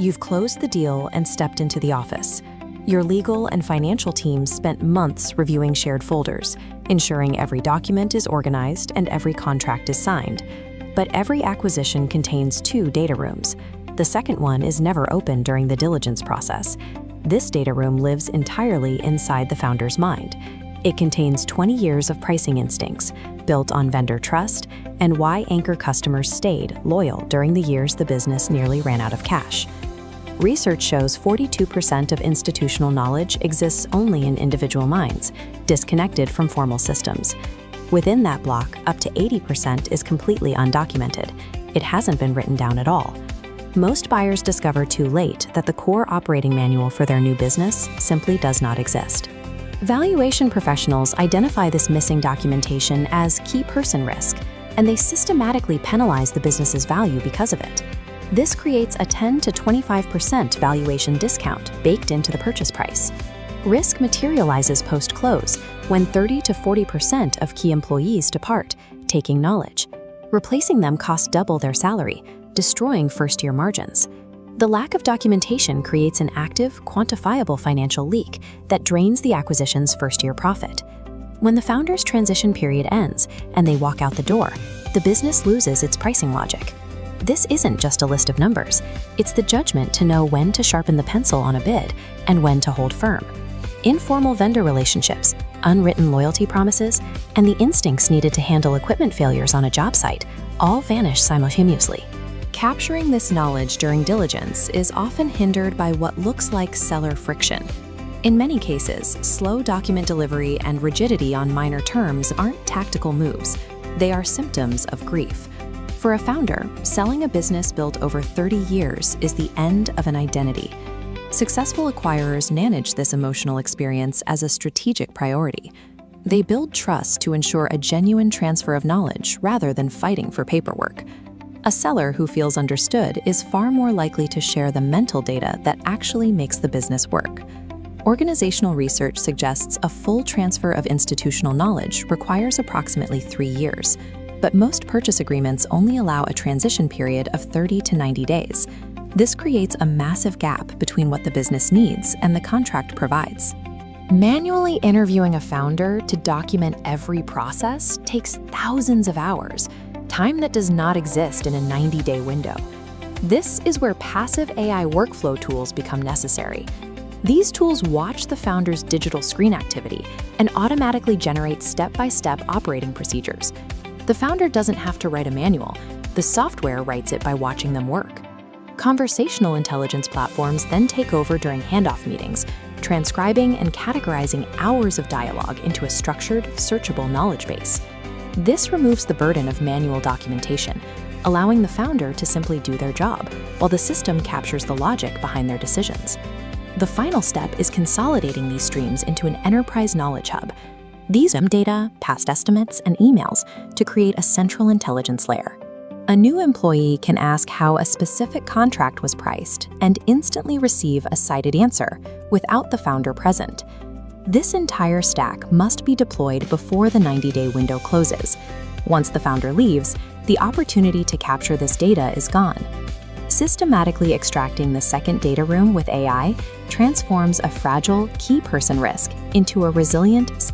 You've closed the deal and stepped into the office. Your legal and financial teams spent months reviewing shared folders, ensuring every document is organized and every contract is signed. But every acquisition contains 2 data rooms. The second one is never opened during the diligence process. This data room lives entirely inside the founder's mind. It contains 20 years of pricing instincts, built on vendor trust, and why anchor customers stayed loyal during the years the business nearly ran out of cash. Research shows 42% of institutional knowledge exists only in individual minds, disconnected from formal systems. Within that block, up to 80% is completely undocumented. It hasn't been written down at all. Most buyers discover too late that the core operating manual for their new business simply does not exist. Valuation professionals identify this missing documentation as key person risk, and they systematically penalize the business's value because of it. This creates a 10 to 25% valuation discount baked into the purchase price. Risk materializes post-close when 30 to 40% of key employees depart, taking knowledge. Replacing them costs double their salary, destroying first-year margins. The lack of documentation creates an active, quantifiable financial leak that drains the acquisition's first-year profit. When the founder's transition period ends and they walk out the door, the business loses its pricing logic. This isn't just a list of numbers. It's the judgment to know when to sharpen the pencil on a bid and when to hold firm. Informal vendor relationships, unwritten loyalty promises, and the instincts needed to handle equipment failures on a job site all vanish simultaneously. Capturing this knowledge during diligence is often hindered by what looks like seller friction. In many cases, slow document delivery and rigidity on minor terms aren't tactical moves. They are symptoms of grief. For a founder, selling a business built over 30 years is the end of an identity. Successful acquirers manage this emotional experience as a strategic priority. They build trust to ensure a genuine transfer of knowledge rather than fighting for paperwork. A seller who feels understood is far more likely to share the mental data that actually makes the business work. Organizational research suggests a full transfer of institutional knowledge requires approximately 3 years, but most purchase agreements only allow a transition period of 30 to 90 days. This creates a massive gap between what the business needs and the contract provides. Manually interviewing a founder to document every process takes thousands of hours, time that does not exist in a 90-day window. This is where passive AI workflow tools become necessary. These tools watch the founder's digital screen activity and automatically generate step-by-step operating procedures. The founder doesn't have to write a manual. The software writes it by watching them work. Conversational intelligence platforms then take over during handoff meetings, transcribing and categorizing hours of dialogue into a structured, searchable knowledge base. This removes the burden of manual documentation, allowing the founder to simply do their job, while the system captures the logic behind their decisions. The final step is consolidating these streams into an enterprise knowledge hub. These data, past estimates, and emails to create a central intelligence layer. A new employee can ask how a specific contract was priced and instantly receive a cited answer without the founder present. This entire stack must be deployed before the 90-day window closes. Once the founder leaves, the opportunity to capture this data is gone. Systematically extracting the second data room with AI transforms a fragile key person risk into a resilient,